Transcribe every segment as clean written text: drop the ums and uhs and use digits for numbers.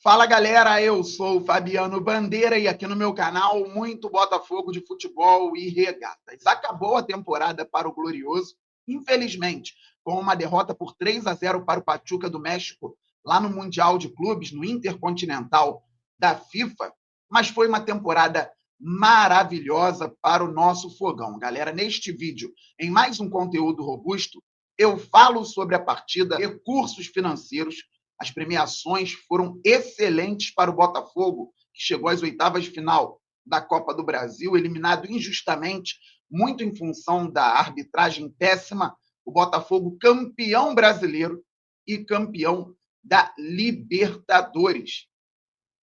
Fala galera, eu sou o Fabiano Bandeira e aqui no meu canal muito Botafogo de futebol e regatas. Acabou a temporada para o Glorioso, infelizmente, com uma derrota por 3-0 para o Pachuca do México, lá no Mundial de Clubes, no Intercontinental da FIFA, mas foi uma temporada maravilhosa para o nosso fogão. Galera, neste vídeo, em mais um conteúdo robusto, eu falo sobre a partida, recursos financeiros. As premiações foram excelentes para o Botafogo, que chegou às oitavas de final da Copa do Brasil, eliminado injustamente, muito em função da arbitragem péssima. O Botafogo campeão brasileiro e campeão da Libertadores.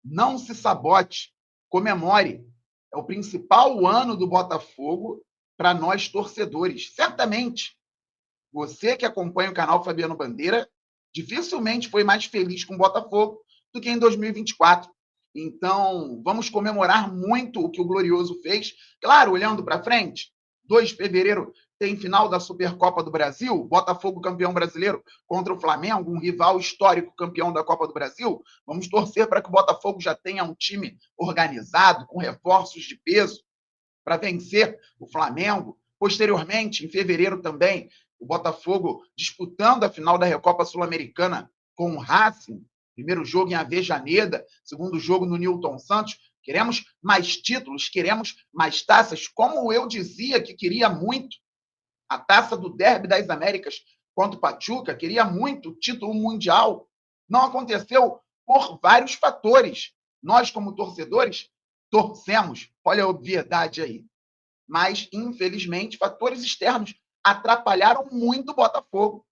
Não se sabote, comemore. É o principal ano do Botafogo para nós torcedores. Certamente, você que acompanha o canal Fabiano Bandeira dificilmente foi mais feliz com o Botafogo do que em 2024. Então, vamos comemorar muito o que o Glorioso fez. Claro, olhando para frente, 2 de fevereiro tem final da Supercopa do Brasil, Botafogo campeão brasileiro contra o Flamengo, um rival histórico campeão da Copa do Brasil. Vamos torcer para que o Botafogo já tenha um time organizado, com reforços de peso, para vencer o Flamengo. Posteriormente, em fevereiro também, o Botafogo disputando a final da Recopa Sul-Americana com o Racing. Primeiro jogo em Avejaneda, segundo jogo no Newton Santos. Queremos mais títulos, queremos mais taças. Como eu dizia que queria muito a taça do Derby das Américas contra o Pachuca, queria muito o título mundial. Não aconteceu por vários fatores. Nós, como torcedores, torcemos. Olha a obviedade aí. Mas, infelizmente, fatores externos atrapalharam muito o Botafogo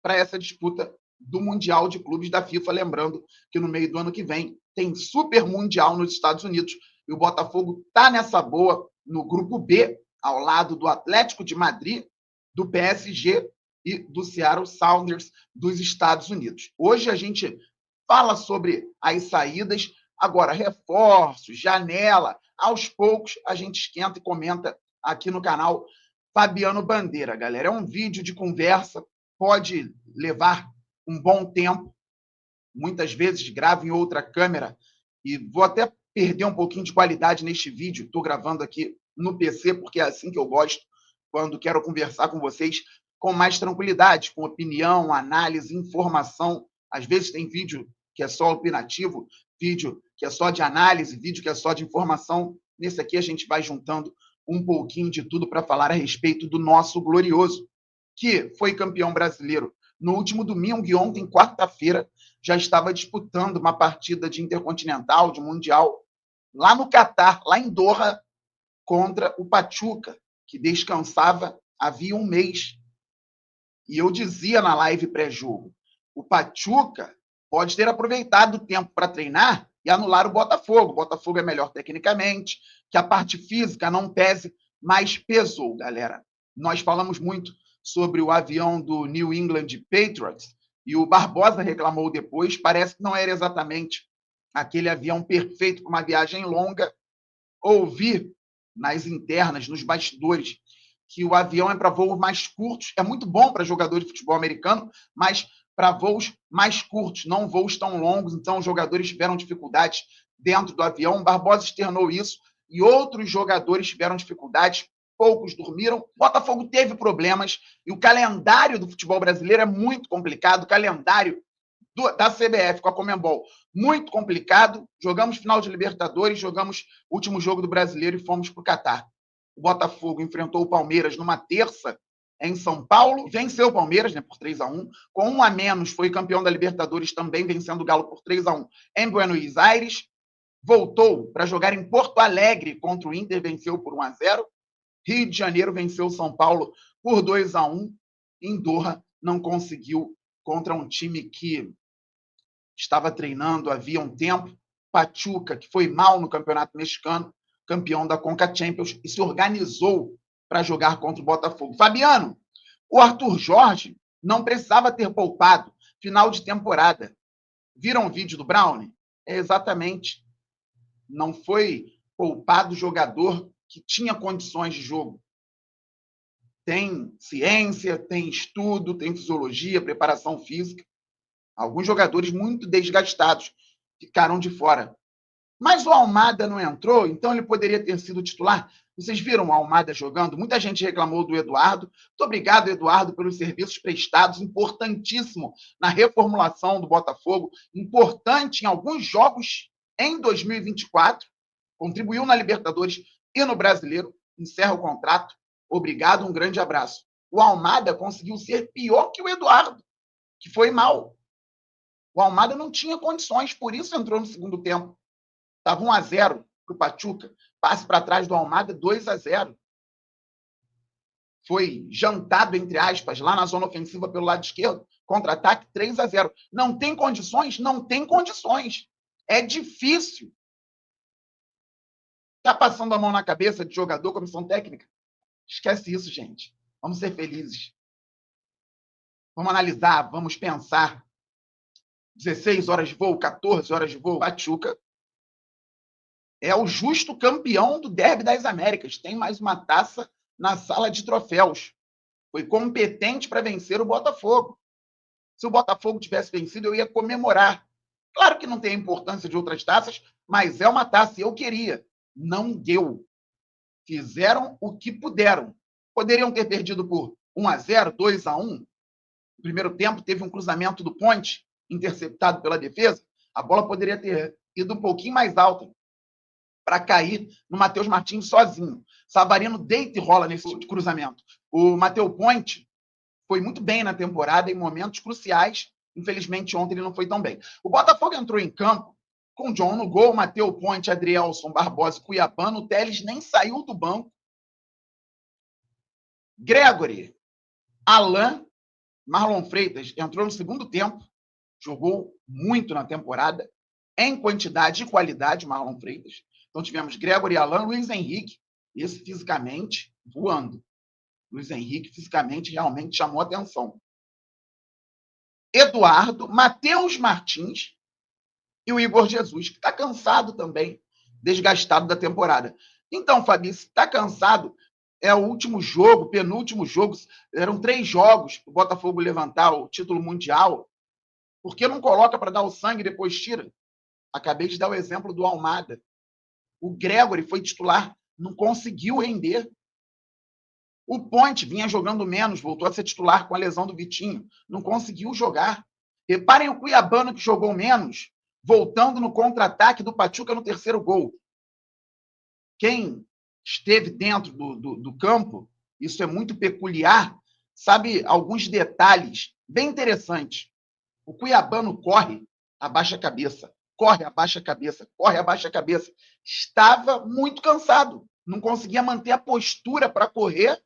para essa disputa do Mundial de Clubes da FIFA. Lembrando que no meio do ano que vem tem Super Mundial nos Estados Unidos e o Botafogo está nessa boa no grupo B, ao lado do Atlético de Madrid, do PSG e do Seattle Sounders dos Estados Unidos. Hoje a gente fala sobre as saídas, agora reforços, janela, aos poucos a gente esquenta e comenta aqui no canal Fabiano Bandeira, galera. É um vídeo de conversa, pode levar um bom tempo, muitas vezes gravo em outra câmera e vou até perder um pouquinho de qualidade neste vídeo. Estou gravando aqui no PC porque é assim que eu gosto, quando quero conversar com vocês com mais tranquilidade, com opinião, análise, informação. Às vezes tem vídeo que é só opinativo, vídeo que é só de análise, vídeo que é só de informação. Nesse aqui a gente vai juntando um pouquinho de tudo para falar a respeito do nosso Glorioso, que foi campeão brasileiro no último domingo e ontem, quarta-feira, já estava disputando uma partida de Intercontinental, de Mundial, lá no Catar, lá em Doha, contra o Pachuca, que descansava havia um mês. E eu dizia na live pré-jogo, o Pachuca pode ter aproveitado o tempo para treinar e anular o Botafogo. O Botafogo é melhor tecnicamente, que a parte física não pese, mas pesou, galera. Nós falamos muito sobre o avião do New England Patriots e o Barbosa reclamou depois, parece que não era exatamente aquele avião perfeito para uma viagem longa. Ouvi nas internas, nos bastidores, que o avião é para voos mais curtos, é muito bom para jogador de futebol americano, mas para voos mais curtos, não voos tão longos, então os jogadores tiveram dificuldades dentro do avião. O Barbosa externou isso e outros jogadores tiveram dificuldades, poucos dormiram. O Botafogo teve problemas e o calendário do futebol brasileiro é muito complicado, o calendário da CBF com a Conmebol, muito complicado. Jogamos final de Libertadores, jogamos o último jogo do Brasileiro e fomos para o Catar. O Botafogo enfrentou o Palmeiras numa terça em São Paulo, venceu o Palmeiras, né, por 3-1. Com um a menos, foi campeão da Libertadores, também vencendo o Galo por 3-1 em Buenos Aires. Voltou para jogar em Porto Alegre contra o Inter, venceu por 1-0. Rio de Janeiro venceu o São Paulo por 2-1. Em Doha, não conseguiu contra um time que estava treinando havia um tempo. Pachuca, que foi mal no Campeonato Mexicano, campeão da Conca Champions, e se organizou para jogar contra o Botafogo. Fabiano, o Arthur Jorge não precisava ter poupado final de temporada. Viram o vídeo do Brownie? É exatamente. Não foi poupado jogador que tinha condições de jogo. Tem ciência, tem estudo, tem fisiologia, preparação física. Alguns jogadores muito desgastados. ficaram de fora. Mas o Almada não entrou, então ele poderia ter sido titular. Vocês viram o Almada jogando? Muita gente reclamou do Eduardo. Muito obrigado, Eduardo, pelos serviços prestados, importantíssimo na reformulação do Botafogo, importante em alguns jogos em 2024, contribuiu na Libertadores e no Brasileiro, encerra o contrato. Obrigado, um grande abraço. O Almada conseguiu ser pior que o Eduardo, que foi mal. O Almada não tinha condições, por isso entrou no segundo tempo. Estava 1-0 para o Pachuca, passe para trás do Almada, 2-0. Foi jantado, entre aspas, lá na zona ofensiva pelo lado esquerdo, contra-ataque 3-0. Não tem condições? Não tem condições. É difícil. Está passando a mão na cabeça de jogador, comissão técnica? Esquece isso, gente. Vamos ser felizes. Vamos analisar, vamos pensar. 16 horas de voo, 14 horas de voo. Pachuca é o justo campeão do Derby das Américas. Tem mais uma taça na sala de troféus. Foi competente para vencer o Botafogo. Se o Botafogo tivesse vencido, eu ia comemorar. Claro que não tem a importância de outras taças, mas é uma taça e eu queria. Não deu. Fizeram o que puderam. Poderiam ter perdido por 1-0, 2-1. No primeiro tempo, teve um cruzamento do Ponte, interceptado pela defesa. A bola poderia ter ido um pouquinho mais alta para cair no Matheus Martins sozinho. Savarino deita e rola nesse cruzamento. O Matheus Ponte foi muito bem na temporada em momentos cruciais. Infelizmente, ontem ele não foi tão bem. O Botafogo entrou em campo com John no gol, Matheus Ponte, Adrielson, Barbosa e Cuiabano. O Telles nem saiu do banco. Gregory, Alain, Marlon Freitas entrou no segundo tempo. Jogou muito na temporada, em quantidade e qualidade, Marlon Freitas. Então tivemos Gregory, Alain, Luiz Henrique, esse fisicamente voando. Luiz Henrique fisicamente realmente chamou atenção. Eduardo, Matheus Martins e o Igor Jesus, que está cansado também, desgastado da temporada. Então, Fabi, se está cansado, é o último jogo, penúltimo jogo, eram 3 jogos para o Botafogo levantar o título mundial. Por que não coloca para dar o sangue e depois tira? Acabei de dar o exemplo do Almada. O Gregory foi titular, não conseguiu render. O Ponte vinha jogando menos, voltou a ser titular com a lesão do Vitinho, não conseguiu jogar. Reparem o Cuiabano que jogou menos, voltando no contra-ataque do Pachuca no terceiro gol. Quem esteve dentro do campo, isso é muito peculiar, sabe alguns detalhes bem interessantes. O Cuiabano corre, abaixa a cabeça, corre, abaixa a cabeça, corre, abaixa a cabeça. Estava muito cansado, não conseguia manter a postura para correr,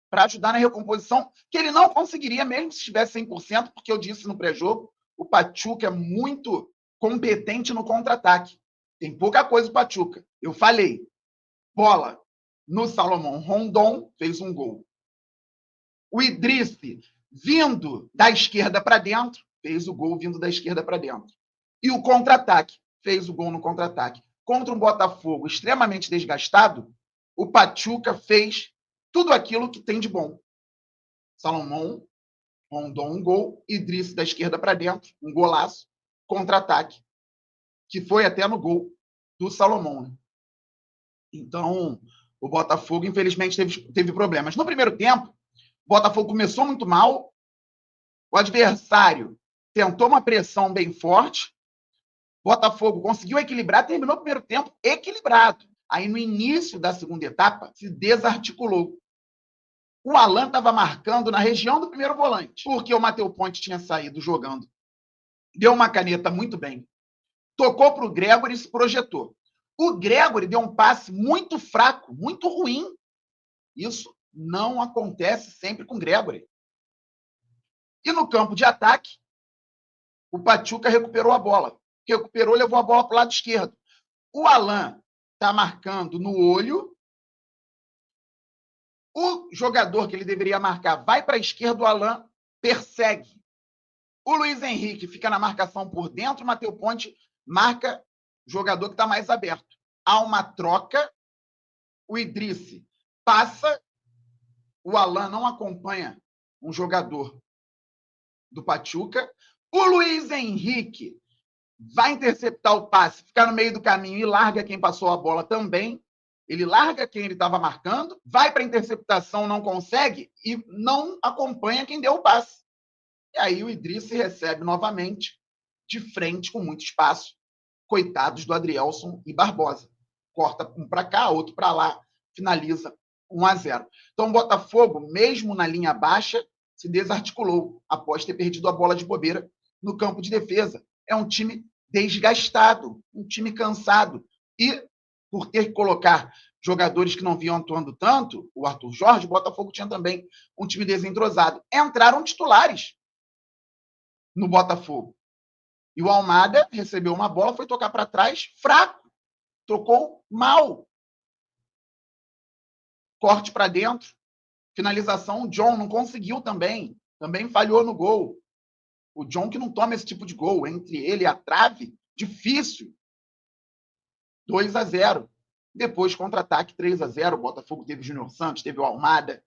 para ajudar na recomposição, que ele não conseguiria mesmo se estivesse 100%, porque eu disse no pré-jogo, o Pachuca é muito competente no contra-ataque. Tem pouca coisa o Pachuca. Eu falei, bola no Salomão Rondon, fez um gol. O Idrice, vindo da esquerda para dentro, fez o gol vindo da esquerda para dentro. E o contra-ataque, fez o gol no contra-ataque. Contra um Botafogo extremamente desgastado, o Pachuca fez tudo aquilo que tem de bom. Salomão, Rondon, um gol. Idrice da esquerda para dentro, um golaço. Contra-ataque, que foi até no gol do Salomão. Né? Então, o Botafogo, infelizmente, teve problemas. No primeiro tempo, o Botafogo começou muito mal, o adversário tentou uma pressão bem forte, o Botafogo conseguiu equilibrar, terminou o primeiro tempo equilibrado. Aí, no início da segunda etapa, se desarticulou. O Alain estava marcando na região do primeiro volante, porque o Matheus Ponte tinha saído jogando. Deu uma caneta muito bem. Tocou para o Gregory e se projetou. O Gregory deu um passe muito fraco, muito ruim. Isso não acontece sempre com o Gregory. E no campo de ataque, o Pachuca recuperou a bola. Recuperou, levou a bola para o lado esquerdo. O Alain está marcando no olho. O jogador que ele deveria marcar vai para a esquerda, o Alain persegue. O Luiz Henrique fica na marcação por dentro, o Matheus Ponte marca o jogador que está mais aberto. Há uma troca, o Idrice passa, o Alain não acompanha um jogador do Pachuca. O Luiz Henrique vai interceptar o passe, ficar no meio do caminho e larga quem passou a bola também. Ele larga quem ele estava marcando, vai para a interceptação, não consegue e não acompanha quem deu o passe. E aí o Idriss recebe novamente, de frente, com muito espaço. Coitados do Adrielson e Barbosa. Corta um para cá, outro para lá, finaliza 1-0. Então o Botafogo, mesmo na linha baixa, se desarticulou após ter perdido a bola de bobeira no campo de defesa. É um time desgastado, um time cansado. E por ter que colocar jogadores que não vinham atuando tanto, o Arthur Jorge, o Botafogo tinha também um time desentrosado. Entraram titulares no Botafogo. E o Almada recebeu uma bola, foi tocar para trás, fraco. Tocou mal. Corte para dentro. Finalização, o John não conseguiu também. Também falhou no gol. O John que não toma esse tipo de gol. Entre ele e a trave, difícil. 2-0. Depois, contra-ataque, 3-0. O Botafogo teve o Júnior Santos, teve o Almada,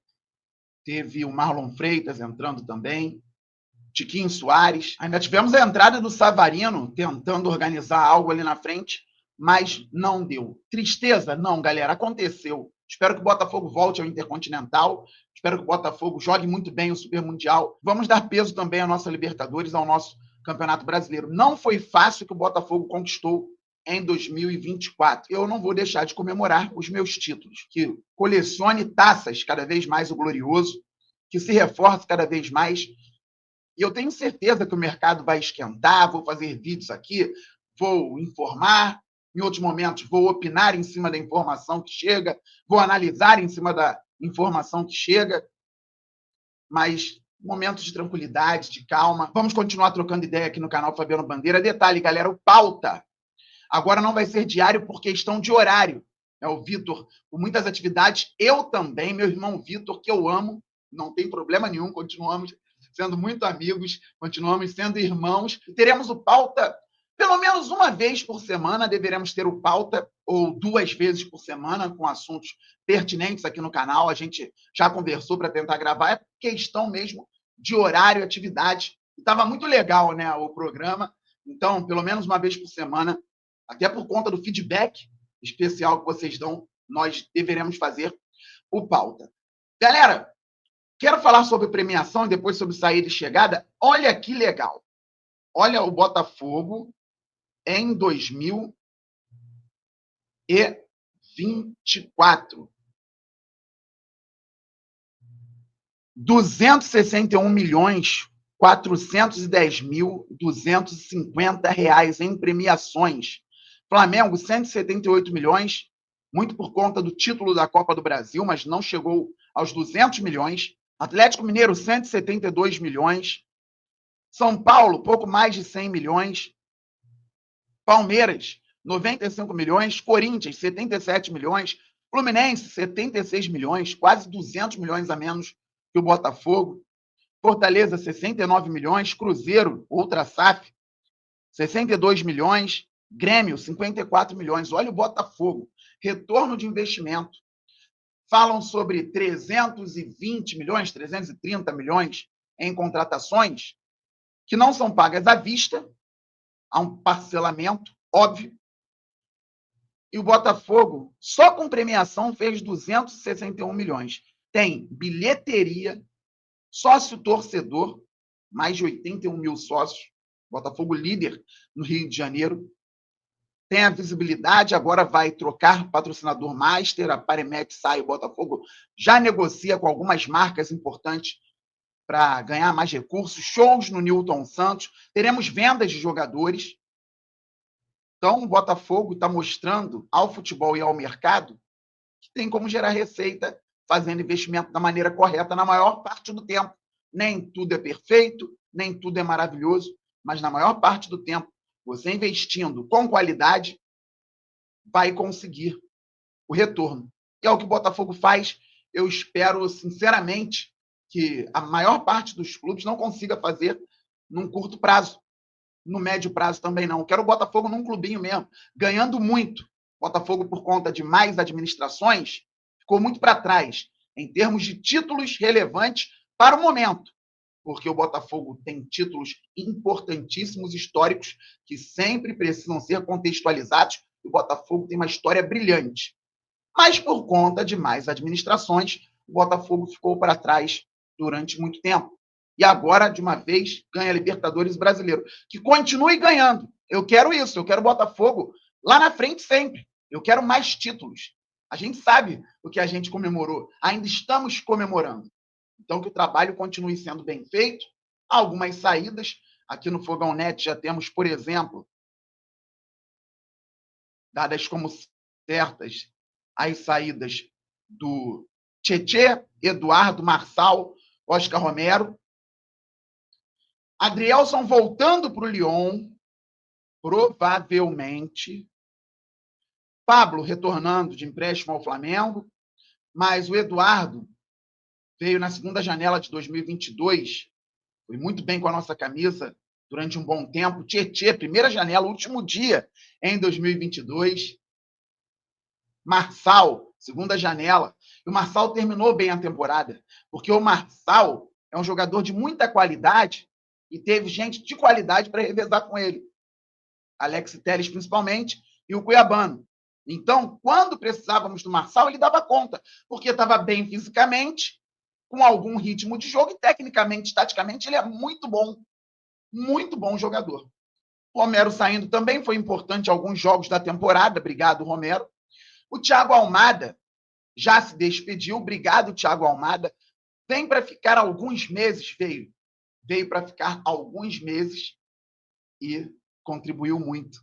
teve o Marlon Freitas entrando também. Tiquinho Soares. Ainda tivemos a entrada do Savarino tentando organizar algo ali na frente, mas não deu. Tristeza? Não, galera, aconteceu. Espero que o Botafogo volte ao Intercontinental. Espero que o Botafogo jogue muito bem o Super Mundial. Vamos dar peso também à nossa Libertadores, ao nosso Campeonato Brasileiro. Não foi fácil que o Botafogo conquistou em 2024. Eu não vou deixar de comemorar os meus títulos. Que colecione taças cada vez mais o glorioso, que se reforce cada vez mais. E eu tenho certeza que o mercado vai esquentar, vou fazer vídeos aqui, vou informar, em outros momentos vou opinar em cima da informação que chega, vou analisar em cima da informação que chega, mas momentos de tranquilidade, de calma. Vamos continuar trocando ideia aqui no canal Fabiano Bandeira. Detalhe, galera, o pauta agora não vai ser diário por questão de horário. É o Vitor, com muitas atividades, eu também, meu irmão Vitor, que eu amo, não tem problema nenhum, continuamos sendo muito amigos, continuamos sendo irmãos. Teremos o pauta pelo menos uma vez por semana, deveremos ter o pauta, ou 2 vezes por semana, com assuntos pertinentes aqui no canal. A gente já conversou para tentar gravar, é questão mesmo de horário e atividade. Estava muito legal, né, o programa. Então, pelo menos uma vez por semana, até por conta do feedback especial que vocês dão, nós deveremos fazer o pauta. Galera, quero falar sobre premiação e depois sobre saída e chegada. Olha que legal. Olha o Botafogo em 2024. 261.410.250 reais em premiações. Flamengo, 178 milhões, muito por conta do título da Copa do Brasil, mas não chegou aos 200 milhões. Atlético Mineiro, 172 milhões. São Paulo, pouco mais de 100 milhões. Palmeiras, 95 milhões. Corinthians, 77 milhões. Fluminense, 76 milhões, quase 200 milhões a menos que o Botafogo. Fortaleza, 69 milhões. Cruzeiro, outra SAF, 62 milhões. Grêmio, 54 milhões. Olha o Botafogo. Retorno de investimento. Falam sobre 320 milhões, 330 milhões em contratações que não são pagas à vista. Há um parcelamento, óbvio. E o Botafogo, só com premiação, fez 261 milhões. Tem bilheteria, sócio-torcedor, mais de 81 mil sócios. Botafogo líder no Rio de Janeiro. Tem a visibilidade, agora vai trocar patrocinador master, a Parimet sai, o Botafogo já negocia com algumas marcas importantes para ganhar mais recursos, shows no Newton Santos, teremos vendas de jogadores. Então, o Botafogo está mostrando ao futebol e ao mercado que tem como gerar receita fazendo investimento da maneira correta na maior parte do tempo. Nem tudo é perfeito, nem tudo é maravilhoso, mas na maior parte do tempo, você investindo com qualidade, vai conseguir o retorno. E é o que o Botafogo faz. Eu espero, sinceramente, que a maior parte dos clubes não consiga fazer num curto prazo. No médio prazo também não. Eu quero o Botafogo num clubinho mesmo, ganhando muito. Botafogo, por conta de mais administrações, ficou muito para trás em termos de títulos relevantes para o momento. porque o Botafogo tem títulos importantíssimos, históricos, que sempre precisam ser contextualizados. O Botafogo tem uma história brilhante. Mas, por conta de mais administrações, o Botafogo ficou para trás durante muito tempo. E agora, de uma vez, ganha a Libertadores Brasileiro. Que continue ganhando. Eu quero isso. Eu quero o Botafogo lá na frente sempre. Eu quero mais títulos. A gente sabe o que a gente comemorou. Ainda estamos comemorando. Então, que o trabalho continue sendo bem feito. Há algumas saídas. Aqui no Fogão Net já temos, por exemplo, dadas como certas, as saídas do Tietê, Eduardo, Marçal, Oscar Romero. Adrielson voltando para o Lyon, provavelmente. Pablo retornando de empréstimo ao Flamengo. Mas o Eduardo veio na segunda janela de 2022, foi muito bem com a nossa camisa durante um bom tempo. Tietê, primeira janela, último dia em 2022. Marçal, segunda janela. E o Marçal terminou bem a temporada, porque o Marçal é um jogador de muita qualidade e teve gente de qualidade para revezar com ele. Alex Telles, principalmente, e o Cuiabano. Então, quando precisávamos do Marçal, ele dava conta, porque estava bem fisicamente, com algum ritmo de jogo e, tecnicamente, taticamente, ele é muito bom jogador. O Romero saindo também foi importante em alguns jogos da temporada. Obrigado, Romero. O Thiago Almada já se despediu. Obrigado, Thiago Almada. Vem para ficar alguns meses, veio para ficar alguns meses e contribuiu muito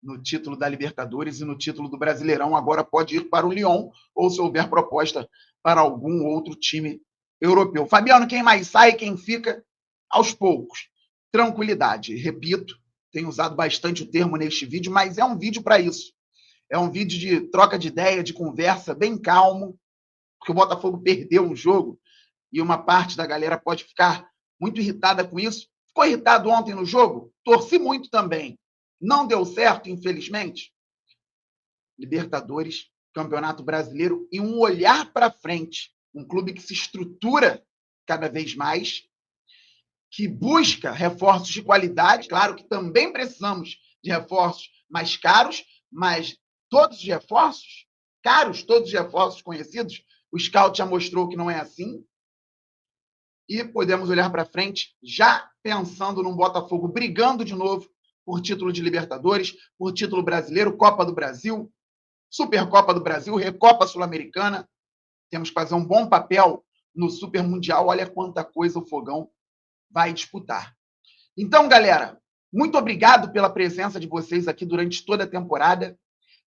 no título da Libertadores e no título do Brasileirão. Agora pode ir para o Lyon ou, se houver proposta, para algum outro time europeu. Fabiano, quem mais sai, quem fica? Aos poucos. Tranquilidade. Repito, tenho usado bastante o termo neste vídeo, mas é um vídeo para isso. É um vídeo de troca de ideia, de conversa, bem calmo, porque o Botafogo perdeu um jogo e uma parte da galera pode ficar muito irritada com isso. Ficou irritado ontem no jogo? Torci muito também. Não deu certo, infelizmente. Libertadores, Campeonato Brasileiro e um olhar para frente. Um clube que se estrutura cada vez mais, que busca reforços de qualidade. Claro que também precisamos de reforços mais caros, mas todos os reforços caros, todos os reforços conhecidos, o Scout já mostrou que não é assim. E podemos olhar para frente já pensando num Botafogo brigando de novo por título de Libertadores, por título brasileiro, Copa do Brasil, Supercopa do Brasil, Recopa Sul-Americana. Temos que fazer um bom papel no Super Mundial. Olha quanta coisa o Fogão vai disputar. Então, galera, muito obrigado pela presença de vocês aqui durante toda a temporada.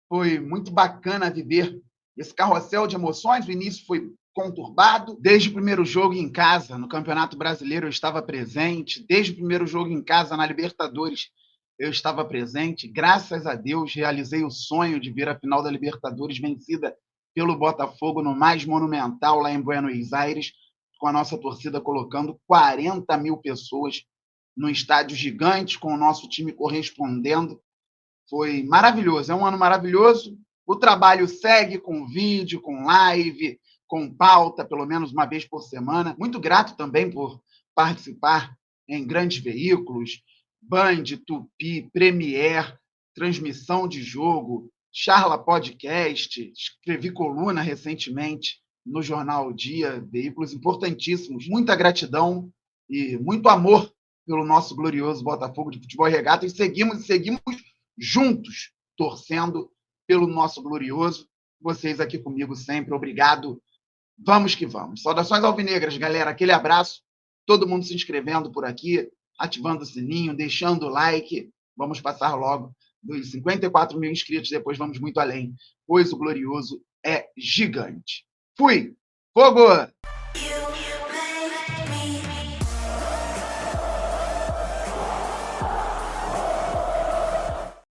Foi muito bacana viver esse carrossel de emoções. O início foi conturbado. Desde o primeiro jogo em casa, no Campeonato Brasileiro, eu estava presente. Desde o primeiro jogo em casa, na Libertadores, eu estava presente. Graças a Deus, realizei o sonho de ver a final da Libertadores vencida pelo Botafogo no mais monumental, lá em Buenos Aires, com a nossa torcida colocando 40 mil pessoas num estádio gigante, com o nosso time correspondendo. Foi maravilhoso, é um ano maravilhoso. O trabalho segue com vídeo, com live, com pauta, pelo menos uma vez por semana. Muito grato também por participar em grandes veículos, Band, Tupi, Premiere, transmissão de jogo, Charla Podcast, escrevi coluna recentemente no Jornal Dia, veículos importantíssimos. Muita gratidão e muito amor pelo nosso glorioso Botafogo de Futebol e Regata. E seguimos juntos, torcendo pelo nosso glorioso. Vocês aqui comigo sempre. Obrigado. Vamos que vamos. Saudações alvinegras, galera. Aquele abraço. Todo mundo se inscrevendo por aqui, ativando o sininho, deixando o like. Vamos passar logo dos 54 mil inscritos. Depois vamos muito além, pois o glorioso é gigante. Fui! Fogo!